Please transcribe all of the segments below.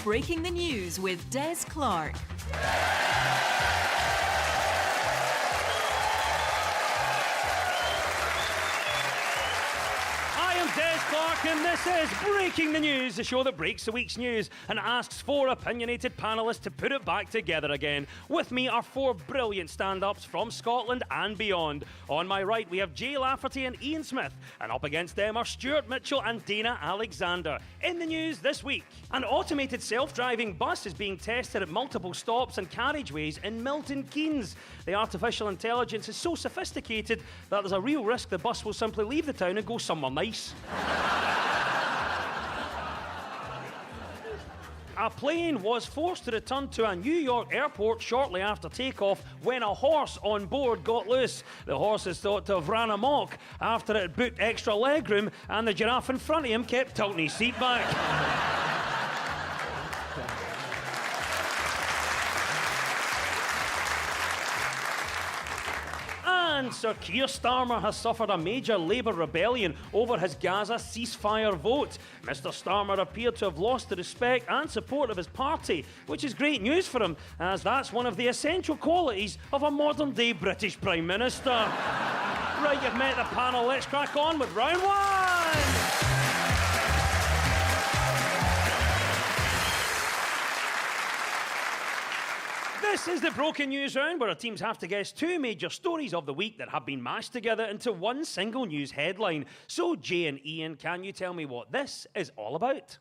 Breaking the News with Des Clark. Des Clark, and this is Breaking the News, the show that breaks the week's news and asks four opinionated panellists to put it back together again. With me are four brilliant stand-ups from Scotland and beyond. On my right, we have Jay Lafferty and Ian Smith, and up against them are Stuart Mitchell and Dana Alexander. In the news this week, an automated self-driving bus is being tested at multiple stops and carriageways in Milton Keynes. The artificial intelligence is so sophisticated that there's a real risk the bus will simply leave the town and go somewhere nice. A plane was forced to return to a New York airport shortly after takeoff when a horse on board got loose. The horse is thought to have ran amok after it booked extra legroom and the giraffe in front of him kept tilting his seat back. And Sir Keir Starmer has suffered a major Labour rebellion over his Gaza ceasefire vote. Mr Starmer appeared to have lost the respect and support of his party, which is great news for him, as that's one of the essential qualities of a modern-day British Prime Minister. Right, you've met the panel. Let's crack on with round one. This is the Broken News Round, where our teams have to guess two major stories of the week that have been mashed together into one single news headline. So, Jay and Ian, can you tell me what this is all about?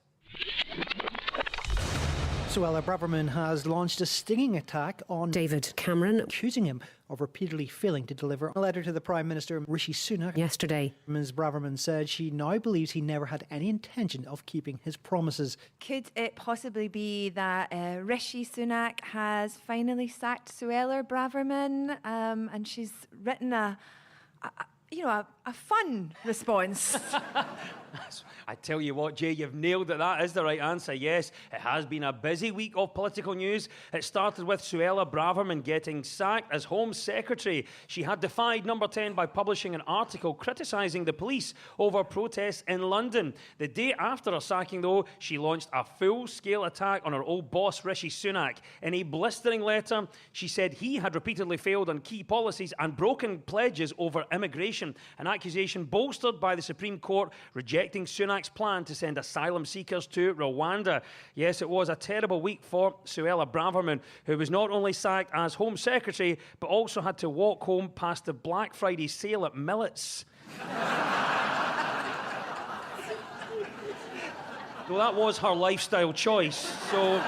Suella Braverman has launched a stinging attack on David Cameron, accusing him of repeatedly failing to deliver a letter to the Prime Minister Rishi Sunak yesterday. Ms Braverman said she now believes he never had any intention of keeping his promises. Could it possibly be that Rishi Sunak has finally sacked Suella Braverman and she's written a fun response? I tell you what, Jay, you've nailed it. That is the right answer. Yes, it has been a busy week of political news. It started with Suella Braverman getting sacked as Home Secretary. She had defied Number 10 by publishing an article criticising the police over protests in London. The day after her sacking, though, she launched a full-scale attack on her old boss, Rishi Sunak. In a blistering letter, she said he had repeatedly failed on key policies and broken pledges over immigration, an accusation bolstered by the Supreme Court rejecting Sunak's plan to send asylum seekers to Rwanda. Yes, it was a terrible week for Suella Braverman, who was not only sacked as Home Secretary, but also had to walk home past the Black Friday sale at Millets. Well, that was her lifestyle choice, so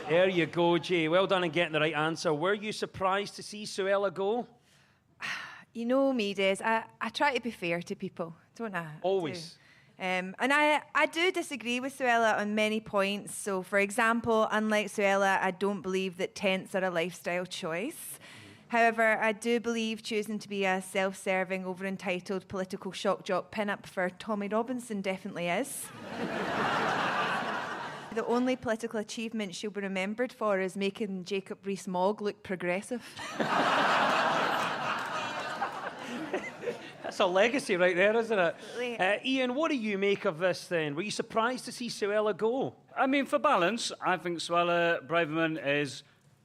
there you go, Jay. Well done in getting the right answer. Were you surprised to see Suella go? You know me, Des. I try to be fair to people, don't I? Always. And I do disagree with Suella on many points. So, for example, unlike Suella, I don't believe that tents are a lifestyle choice. However, I do believe choosing to be a self-serving, over-entitled political shock jock pin-up for Tommy Robinson definitely is. The only political achievement she'll be remembered for is making Jacob Rees-Mogg look progressive. That's a legacy right there, isn't it? Ian, what do you make of this then? Were you surprised to see Suella go? I mean, for balance, I think Suella Braverman is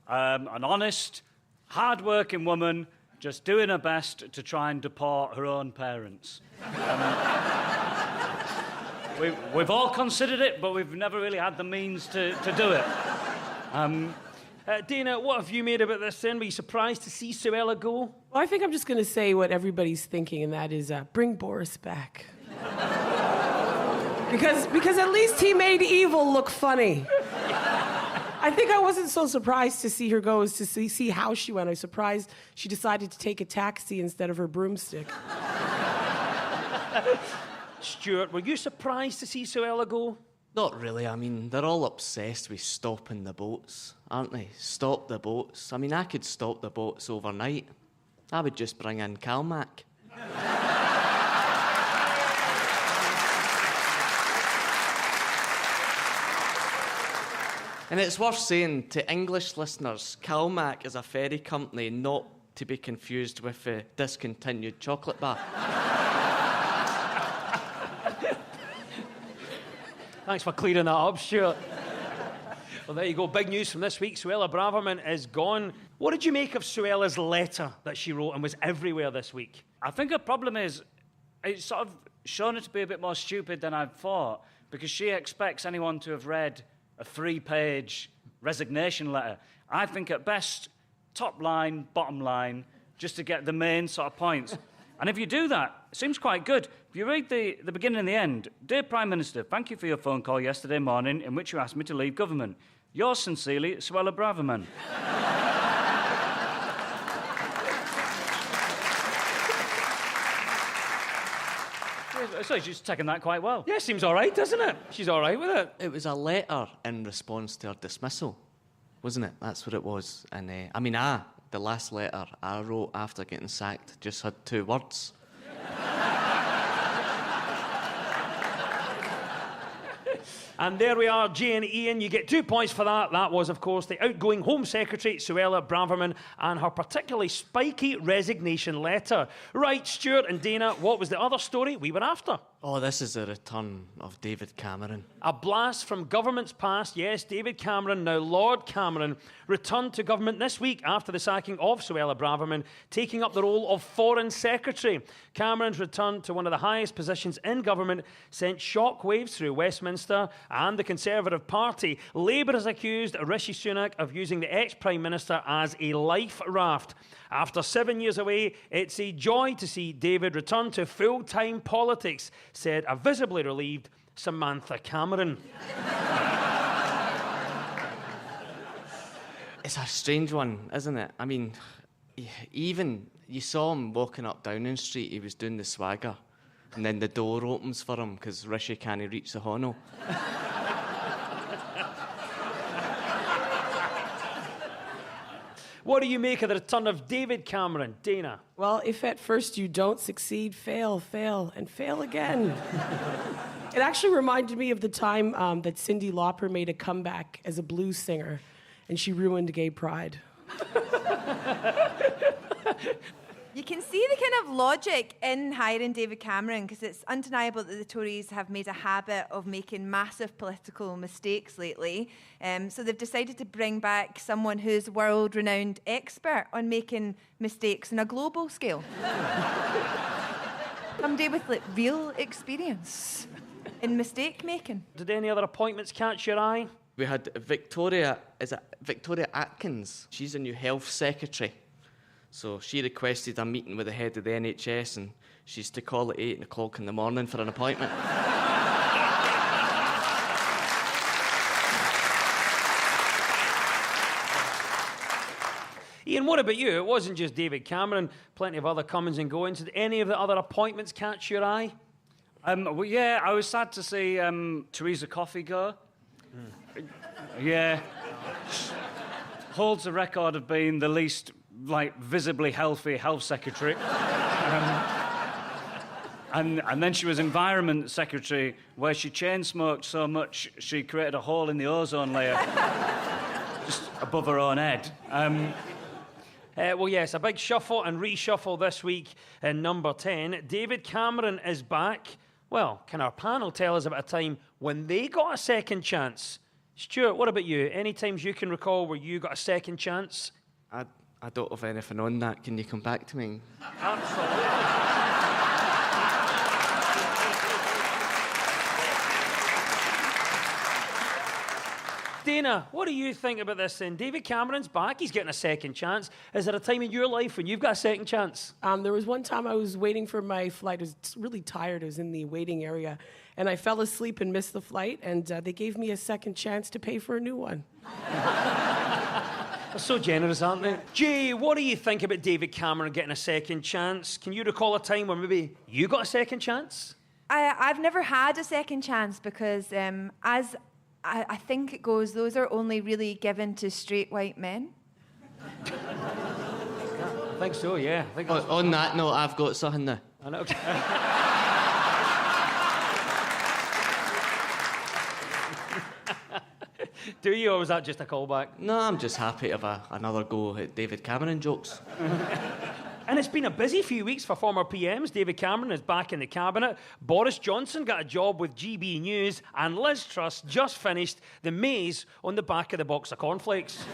an honest, hard-working woman just doing her best to try and deport her own parents. We've all considered it, but we've never really had the means to do it. Dana, what have you made about this then? Were you surprised to see Suella go? Well, I think I'm just going to say what everybody's thinking, and that is bring Boris back. because at least he made evil look funny. I think I wasn't so surprised to see her go as to see how she went. I was surprised she decided to take a taxi instead of her broomstick. Stuart, were you surprised to see Suella go? Not really. I mean, they're all obsessed with stopping the boats, aren't they? Stop the boats. I mean, I could stop the boats overnight. I would just bring in Calmac. And it's worth saying to English listeners, Calmac is a ferry company, not to be confused with a discontinued chocolate bar. Thanks for clearing that up, Stuart. Well, there you go. Big news from this week. Suella Braverman is gone. What did you make of Suella's letter that she wrote and was everywhere this week? I think her problem is it's sort of shown her to be a bit more stupid than I thought, because she expects anyone to have read a 3-page resignation letter. I think at best, top line, bottom line, just to get the main sort of points. And if you do that, it seems quite good. If you read the beginning and the end, Dear Prime Minister, thank you for your phone call yesterday morning in which you asked me to leave government. Yours sincerely, Suella Braverman. So she's taken that quite well. Yeah, seems all right, doesn't it? She's all right with it. It was a letter in response to her dismissal, wasn't it? That's what it was. And the last letter I wrote after getting sacked just had 2 words. And there we are, Jay and Ian. You get 2 points for that. That was, of course, the outgoing Home Secretary, Suella Braverman, and her particularly spiky resignation letter. Right, Stuart and Dana, what was the other story we were after? Oh, this is the return of David Cameron. A blast from governments past. Yes, David Cameron, now Lord Cameron, returned to government this week after the sacking of Suella Braverman, taking up the role of Foreign Secretary. Cameron's return to one of the highest positions in government sent shockwaves through Westminster and the Conservative Party. Labour has accused Rishi Sunak of using the ex-Prime Minister as a life raft. After 7 years away, it's a joy to see David return to full-time politics, said a visibly relieved Samantha Cameron. It's a strange one, isn't it? I mean, even you saw him walking up Downing Street, he was doing the swagger, and then the door opens for him because Rishi can't reach the hono. What do you make of the return of David Cameron, Dana? Well, if at first you don't succeed, fail, and fail again. It actually reminded me of the time that Cyndi Lauper made a comeback as a blues singer, and she ruined gay pride. You can see the kind of logic in hiring David Cameron, because it's undeniable that the Tories have made a habit of making massive political mistakes lately. So they've decided to bring back someone who's a world-renowned expert on making mistakes on a global scale. Somebody with real experience in mistake making. Did any other appointments catch your eye? We had Victoria Atkins. She's a new health secretary. So she requested a meeting with the head of the NHS, and she's to call at 8 o'clock in the morning for an appointment. Ian, what about you? It wasn't just David Cameron, plenty of other comings and goings. Did any of the other appointments catch your eye? Well, yeah, I was sad to see Theresa Coffey go. Yeah. Holds the record of being the least, visibly healthy health secretary. And then she was Environment Secretary, where she chain-smoked so much she created a hole in the ozone layer just above her own head. Well, yes, a big shuffle and reshuffle this week in number 10. David Cameron is back. Well, can our panel tell us about a time when they got a second chance? Stuart, what about you? Any times you can recall where you got a second chance? I don't have anything on that. Can you come back to me? Absolutely. Dana, what do you think about this then? David Cameron's back. He's getting a second chance. Is there a time in your life when you've got a second chance? There was one time I was waiting for my flight. I was really tired. I was in the waiting area, and I fell asleep and missed the flight, and they gave me a second chance to pay for a new one. They're so generous, aren't they? Jay, what do you think about David Cameron getting a second chance? Can you recall a time where maybe you got a second chance? I've never had a second chance because, as I think it goes, those are only really given to straight white men. I think so, yeah. I think On that note, I've got something now. I know. Do you, or was that just a callback? No, I'm just happy to have another go at David Cameron jokes. And it's been a busy few weeks for former PMs. David Cameron is back in the cabinet. Boris Johnson got a job with GB News. And Liz Truss just finished the maze on the back of the box of cornflakes.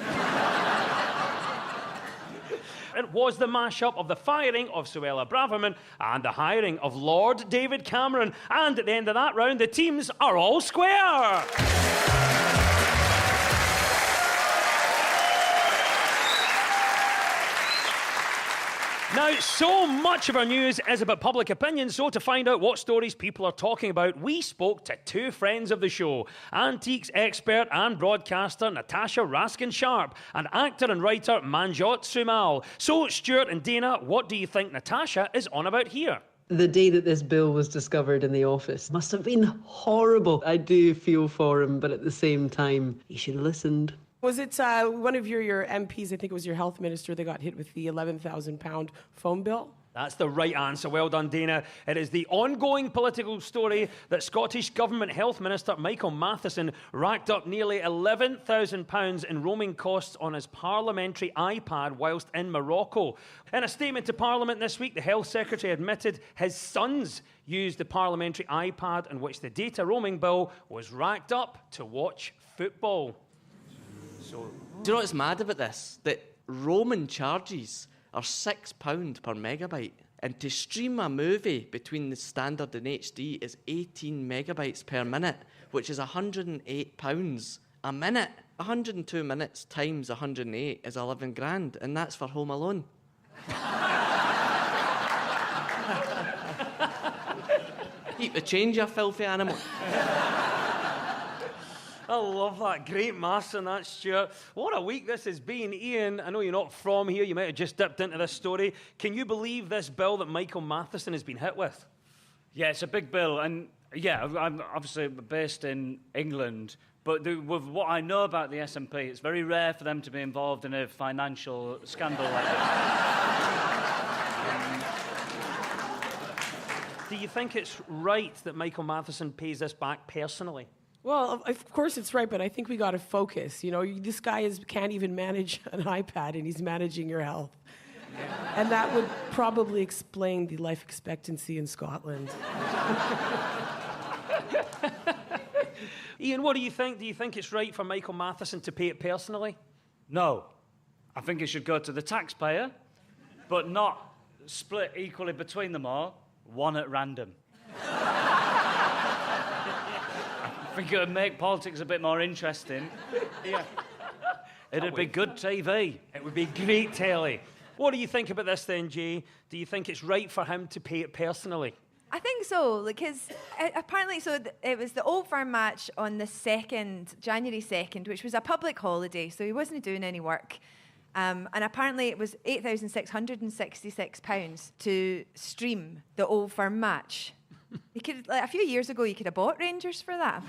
It was the mashup of the firing of Suella Braverman and the hiring of Lord David Cameron. And at the end of that round, the teams are all square. Now, so much of our news is about public opinion, so to find out what stories people are talking about, we spoke to two friends of the show, antiques expert and broadcaster Natasha Raskin-Sharp and actor and writer Manjot Sumal. So, Stuart and Dana, what do you think Natasha is on about here? The day that this bill was discovered in the office must have been horrible. I do feel for him, but at the same time, he should have listened. Was it one of your MPs, I think it was your health minister, that got hit with the £11,000 phone bill? That's the right answer. Well done, Dana. It is the ongoing political story that Scottish Government Health Minister Michael Matheson racked up nearly £11,000 in roaming costs on his parliamentary iPad whilst in Morocco. In a statement to Parliament this week, the Health Secretary admitted his sons used the parliamentary iPad in which the data roaming bill was racked up to watch football. Do you know what's mad about this? That roaming charges are £6 per megabyte. And to stream a movie between the standard and HD is 18 megabytes per minute, which is £108 a minute. 102 minutes times 108 is 11 grand, and that's for Home Alone. Keep the change, you filthy animal. I love that. Great maths on that, Stuart. What a week this has been. Ian, I know you're not from here. You might have just dipped into this story. Can you believe this bill that Michael Matheson has been hit with? Yeah, it's a big bill. And yeah, I'm obviously based in England. But with what I know about the SNP, it's very rare for them to be involved in a financial scandal like this. Do you think it's right that Michael Matheson pays this back personally? Well, of course it's right, but I think we got to focus. You know, this guy can't even manage an iPad, and he's managing your health. And that would probably explain the life expectancy in Scotland. Ian, what do you think? Do you think it's right for Michael Matheson to pay it personally? No. I think it should go to the taxpayer, but not split equally between them all, one at random. I think it would make politics a bit more interesting. Yeah. It'd be good TV. It would be great telly. What do you think about this then, Jay? Do you think it's right for him to pay it personally? I think so, because apparently, it was the Old Firm match on the January 2nd, which was a public holiday, so he wasn't doing any work. And apparently it was £8,666 to stream the Old Firm match. You could, a few years ago, you could have bought Rangers for that.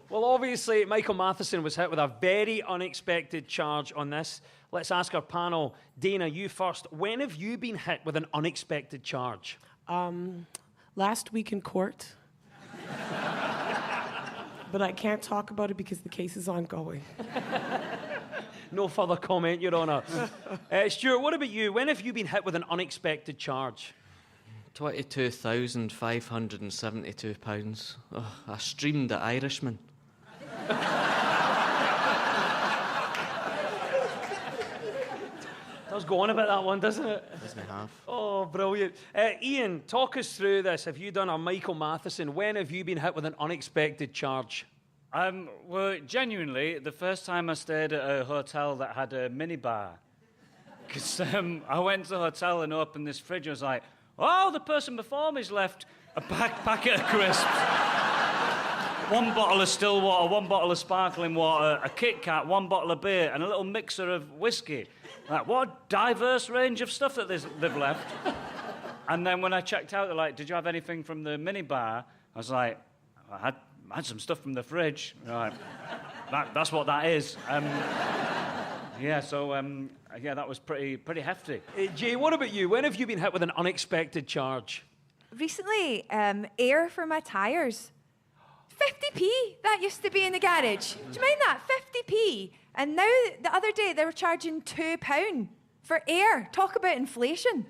Well, obviously, Michael Matheson was hit with a very unexpected charge on this. Let's ask our panel. Dana, you first. When have you been hit with an unexpected charge? Last week in court. But I can't talk about it because the case is ongoing. No further comment, Your Honour. Stuart, what about you? When have you been hit with an unexpected charge? £22,572. Oh, I streamed The Irishman. Does go on about that one, doesn't it? Doesn't have. Oh, brilliant. Ian, talk us through this. Have you done a Michael Matheson? When have you been hit with an unexpected charge? Well, genuinely, the first time I stayed at a hotel that had a minibar. Because I went to the hotel and opened this fridge and was like, oh, the person before me's left a packet of crisps, one bottle of still water, one bottle of sparkling water, a Kit Kat, one bottle of beer, and a little mixer of whiskey. Like, what a diverse range of stuff that they've left. And then when I checked out, they're like, did you have anything from the minibar? I was like, I had some stuff from the fridge. Right. That's what that is. That was pretty hefty. Jay, what about you? When have you been hit with an unexpected charge? Recently, air for my tyres. 50p, that used to be in the garage. Do you mind that? 50p. And now, the other day, they were charging £2 for air. Talk about inflation.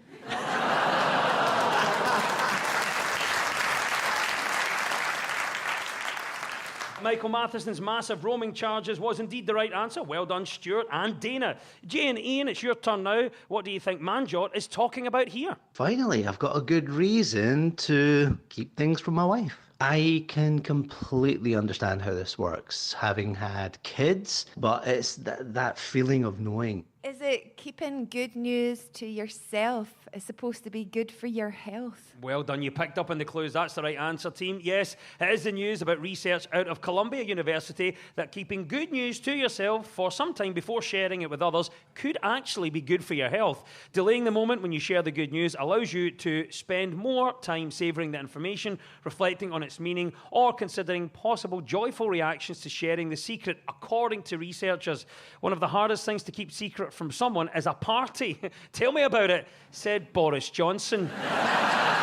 Michael Matheson's massive roaming charges was indeed the right answer. Well done, Stuart and Dana. Jay and Ian, it's your turn now. What do you think Manjot is talking about here? Finally, I've got a good reason to keep things from my wife. I can completely understand how this works, having had kids, but it's that feeling of knowing. Is it keeping good news to yourself is supposed to be good for your health? Well done, you picked up on the clues. That's the right answer, team. Yes, it is the news about research out of Columbia University that keeping good news to yourself for some time before sharing it with others could actually be good for your health. Delaying the moment when you share the good news allows you to spend more time savouring the information, reflecting on its meaning, or considering possible joyful reactions to sharing the secret, according to researchers. One of the hardest things to keep secret from someone is a party. Tell me about it, said Boris Johnson. I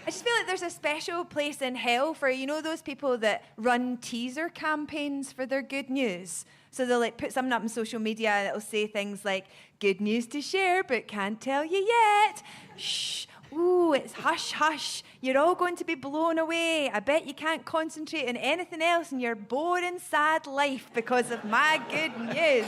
just feel like there's a special place in hell for, you know, those people that run teaser campaigns for their good news. So they'll like put something up on social media that'll say things like, good news to share, but can't tell you yet. Shh. Ooh, it's hush, hush. You're all going to be blown away. I bet you can't concentrate on anything else in your boring, sad life because of my good news.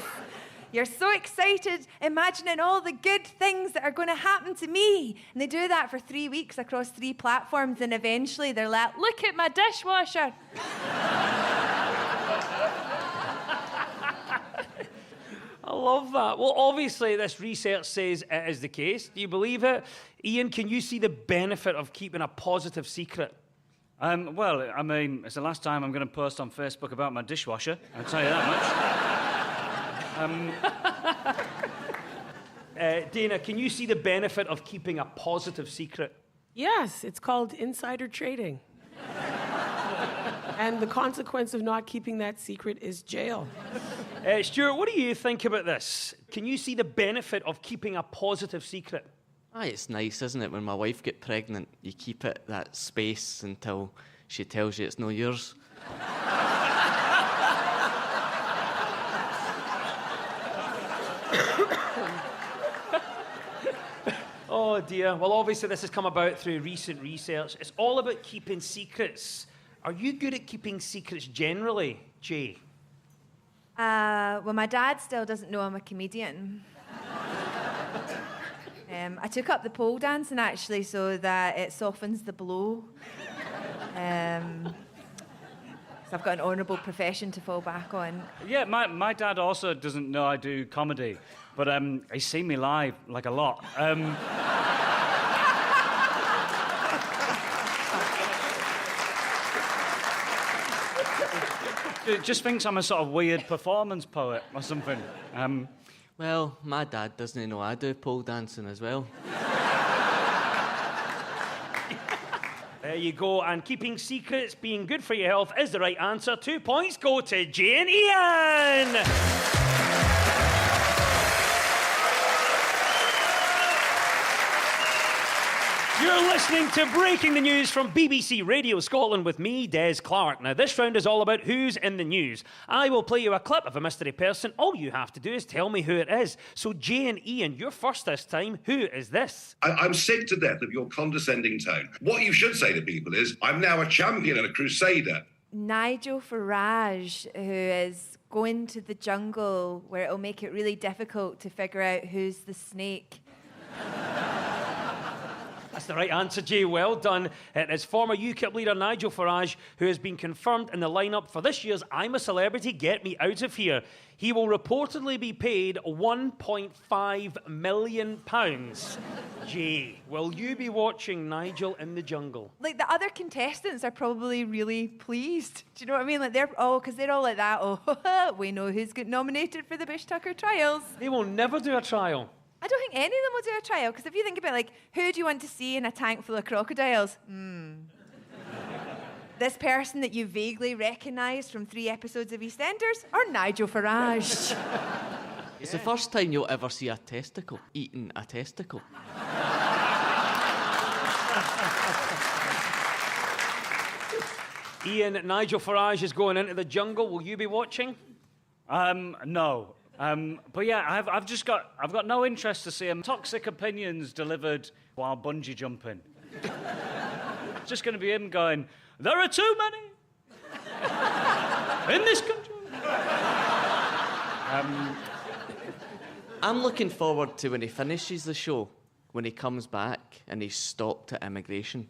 You're so excited, imagining all the good things that are going to happen to me. And they do that for 3 weeks across 3 platforms, and eventually they're like, look at my dishwasher. I love that. Well, obviously, this research says it is the case. Do you believe it? Ian, can you see the benefit of keeping a positive secret? Well, I mean, it's the last time I'm going to post on Facebook about my dishwasher. I'll tell you that much. Dana, can you see the benefit of keeping a positive secret? Yes, it's called insider trading. And the consequence of not keeping that secret is jail. Stuart, what do you think about this? Can you see the benefit of keeping a positive secret? Aye, it's nice, isn't it? When my wife gets pregnant, you keep it that space until she tells you it's no yours. Oh dear. Well, obviously this has come about through recent research. It's all about keeping secrets. Are you good at keeping secrets generally, Jay? Well, my dad still doesn't know I'm a comedian. I took up the pole dancing, actually, so that it softens the blow. So I've got an honourable profession to fall back on. Yeah, my dad also doesn't know I do comedy, but he's seen me live, like, a lot. Just thinks I'm a sort of weird performance poet or something. Well, my dad doesn't know I do pole dancing as well. There you go. And keeping secrets, being good for your health, is the right answer. 2 points go to Jay and Ian. You're listening to Breaking the News from BBC Radio Scotland with me, Des Clark. Now, this round is all about who's in the news. I will play you a clip of a mystery person. All you have to do is tell me who it is. So, Jay and Ian, you're first this time. Who is this? I'm sick to death of your condescending tone. What you should say to people is, I'm now a champion and a crusader. Nigel Farage, who is going to the jungle where it'll make it really difficult to figure out who's the snake. That's the right answer, Jay. Well done. It is former UKIP leader Nigel Farage, who has been confirmed in the lineup for this year's I'm a Celebrity, Get Me Out of Here. He will reportedly be paid £1.5 million. Jay, will you be watching Nigel in the jungle? Like, the other contestants are probably really pleased. Do you know what I mean? Like, because they're all like that. Oh, we know who's got nominated for the Bush Tucker trials. They will never do a trial. I don't think any of them will do a trial, because if you think about, like, who do you want to see in a tank full of crocodiles? This person that you vaguely recognise from 3 episodes of EastEnders, or Nigel Farage? It's the first time you'll ever see a testicle eating a testicle. Ian, Nigel Farage is going into the jungle. Will you be watching? No. But yeah, I've got no interest to see him. Toxic opinions delivered while bungee jumping. It's just going to be him going, there are too many in this country. I'm looking forward to when he finishes the show, when he comes back and he's stopped at immigration.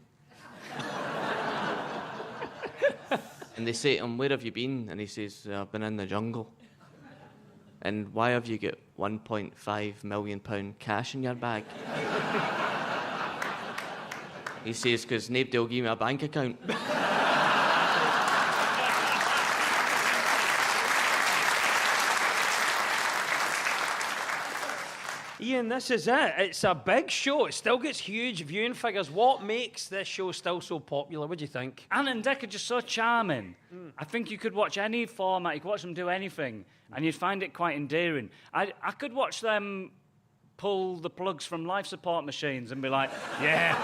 And they say to him, where have you been? And he says, I've been in the jungle. And why have you got £1.5 million cash in your bag? He says, because nobody will give me a bank account. Ian, this is it. It's a big show. It still gets huge viewing figures. What makes this show still so popular? What do you think? Anne and Dec are just so charming. I think you could watch any format, you could watch them do anything, and you'd find it quite endearing. I could watch them pull the plugs from life support machines and be like, yeah,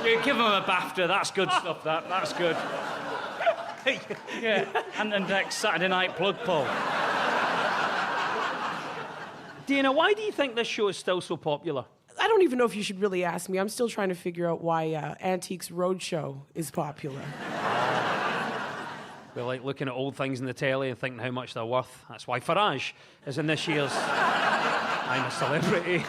you give them a BAFTA, that's good stuff, that's good. Yeah, Anne and Dec's Saturday night plug pull. Dana, why do you think this show is still so popular? I don't even know if you should really ask me. I'm still trying to figure out why Antiques Roadshow is popular. We like looking at old things in the telly and thinking how much they're worth. That's why Farage is in this year's I'm a Celebrity.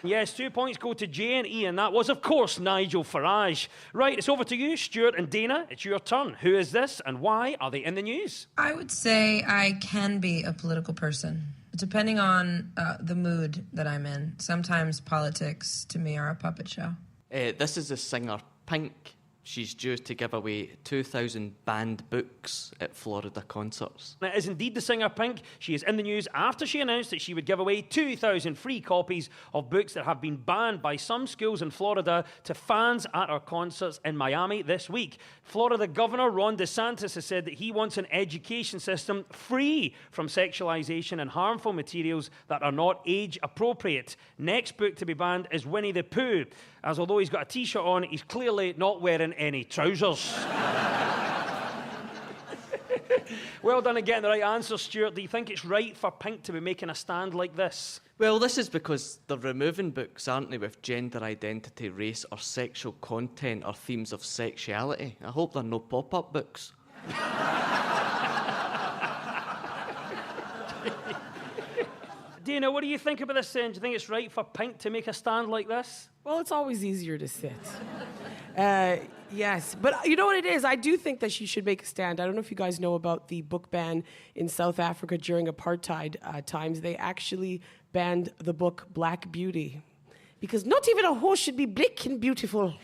Yes, 2 points go to Jay and Ian. That was, of course, Nigel Farage. Right, it's over to you, Stuart and Dana. It's your turn. Who is this and why are they in the news? I would say I can be a political person, depending on the mood that I'm in. Sometimes politics, to me, are a puppet show. This is the singer Pink. She's due to give away 2,000 banned books at Florida concerts. It is indeed the singer Pink. She is in the news after she announced that she would give away 2,000 free copies of books that have been banned by some schools in Florida to fans at her concerts in Miami this week. Florida Governor Ron DeSantis has said that he wants an education system free from sexualization and harmful materials that are not age appropriate. Next book to be banned is Winnie the Pooh, as although he's got a t-shirt on, he's clearly not wearing any trousers. Well done at getting the right answer, Stuart. Do you think it's right for Pink to be making a stand like this? Well, this is because they're removing books, aren't they, with gender identity, race or sexual content or themes of sexuality. I hope they're no pop-up books. Dana, what do you think about this then? Do you think it's right for Pink to make a stand like this? Well, it's always easier to sit. Yes, but you know what it is? I do think that she should make a stand. I don't know if you guys know about the book ban in South Africa during apartheid times. They actually banned the book Black Beauty because not even a horse should be black and beautiful.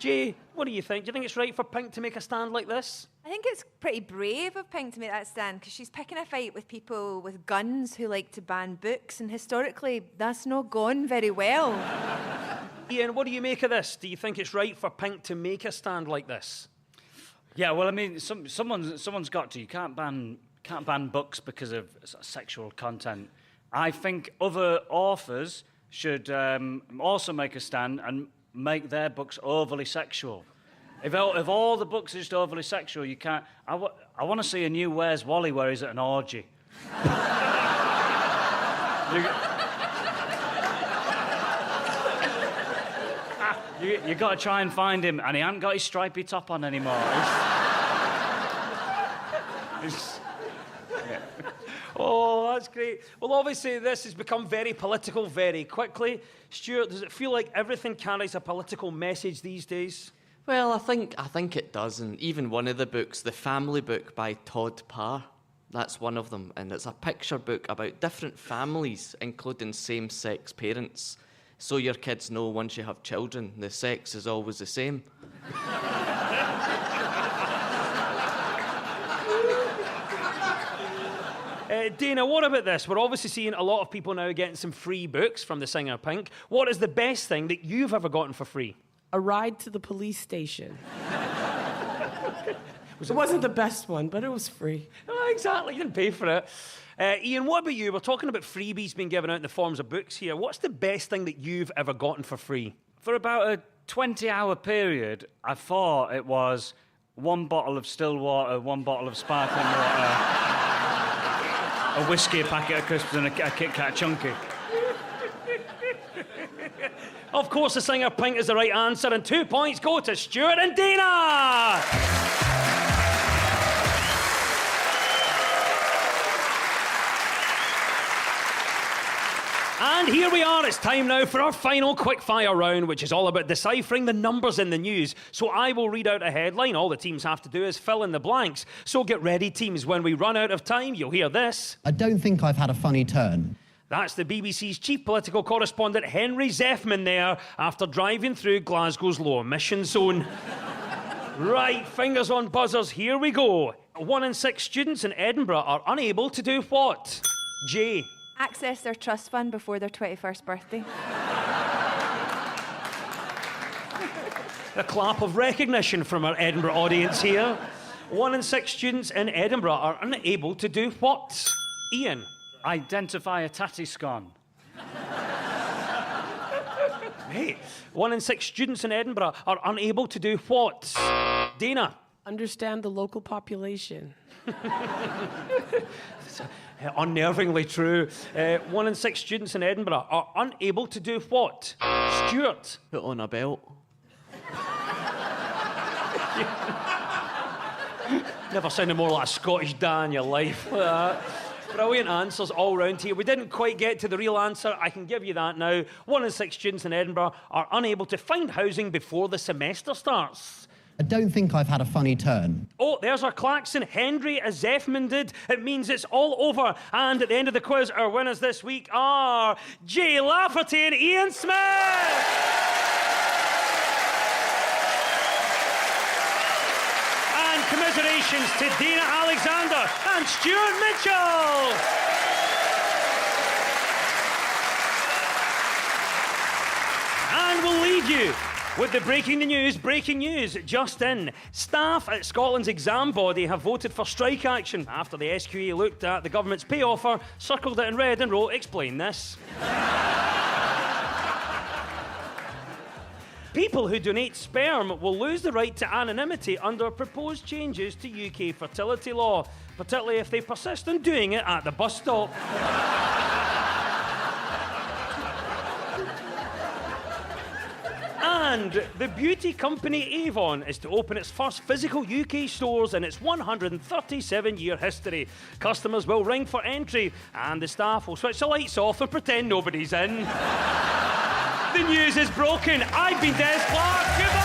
Jay, what do you think? Do you think it's right for Pink to make a stand like this? I think it's pretty brave of Pink to make that stand because she's picking a fight with people with guns who like to ban books, and historically that's not gone very well. Ian, what do you make of this? Do you think it's right for Pink to make a stand like this? Yeah, well, I mean, someone's got to. You can't ban books because of sexual content. I think other authors should also make a stand and make their books overly sexual. If all the books are just overly sexual, you can't... I want to see a new Where's Wally where he's at an orgy. You got to try and find him, and he hasn't got his stripy top on anymore. Yeah. Oh, that's great. Well, obviously, this has become very political very quickly. Stuart, does it feel like everything carries a political message these days? Well, I think it does, and even one of the books, The Family Book by Todd Parr, that's one of them, and it's a picture book about different families, including same-sex parents, so your kids know once you have children, the sex is always the same. Dana, what about this? We're obviously seeing a lot of people now getting some free books from the singer Pink. What is the best thing that you've ever gotten for free? A ride to the police station. It wasn't the best one, but it was free. Oh, exactly, you didn't pay for it. Ian, what about you? We're talking about freebies being given out in the forms of books here. What's the best thing that you've ever gotten for free? For about 20-hour period, I thought it was 1 bottle of still water, 1 bottle of sparkling water, a whiskey, a packet of crisps, and a Kit Kat Chunky. Of course, the singer Pink is the right answer, and 2 points go to Stuart and Dana! And here we are, it's time now for our final quickfire round, which is all about deciphering the numbers in the news. So I will read out a headline. All the teams have to do is fill in the blanks. So get ready, teams. When we run out of time, you'll hear this. I don't think I've had a funny turn. That's the BBC's chief political correspondent, Henry Zeffman, there, after driving through Glasgow's low emission zone. Right, fingers on buzzers, here we go. 1 in 6 students in Edinburgh are unable to do what? Jay. Access their trust fund before their 21st birthday. A clap of recognition from our Edinburgh audience here. 1 in 6 students in Edinburgh are unable to do what? Ian. Identify a tatty scone. Hey, 1 in 6 students in Edinburgh are unable to do what? Dana. Understand the local population. Unnervingly true. 1 in 6 students in Edinburgh are unable to do what? Stuart. Put on a belt. Never sounded more like a Scottish dad in your life. Brilliant answers all round here. We didn't quite get to the real answer. I can give you that now. 1 in 6 students in Edinburgh are unable to find housing before the semester starts. I don't think I've had a funny turn. Oh, there's our klaxon. Henry, as Zeffman did. It means it's all over. And at the end of the quiz, our winners this week are Jay Lafferty and Ian Smith. And commiserations to Dana Alexander and Stuart Mitchell. And we'll leave you with the breaking news just in. Staff at Scotland's exam body have voted for strike action after the SQA looked at the government's pay offer, circled it in red and wrote, "Explain this." People who donate sperm will lose the right to anonymity under proposed changes to UK fertility law, particularly if they persist in doing it at the bus stop. And the beauty company Avon is to open its first physical UK stores in its 137-year history. Customers will ring for entry and the staff will switch the lights off and pretend nobody's in. The news is broken. I've been Des Clark. Goodbye.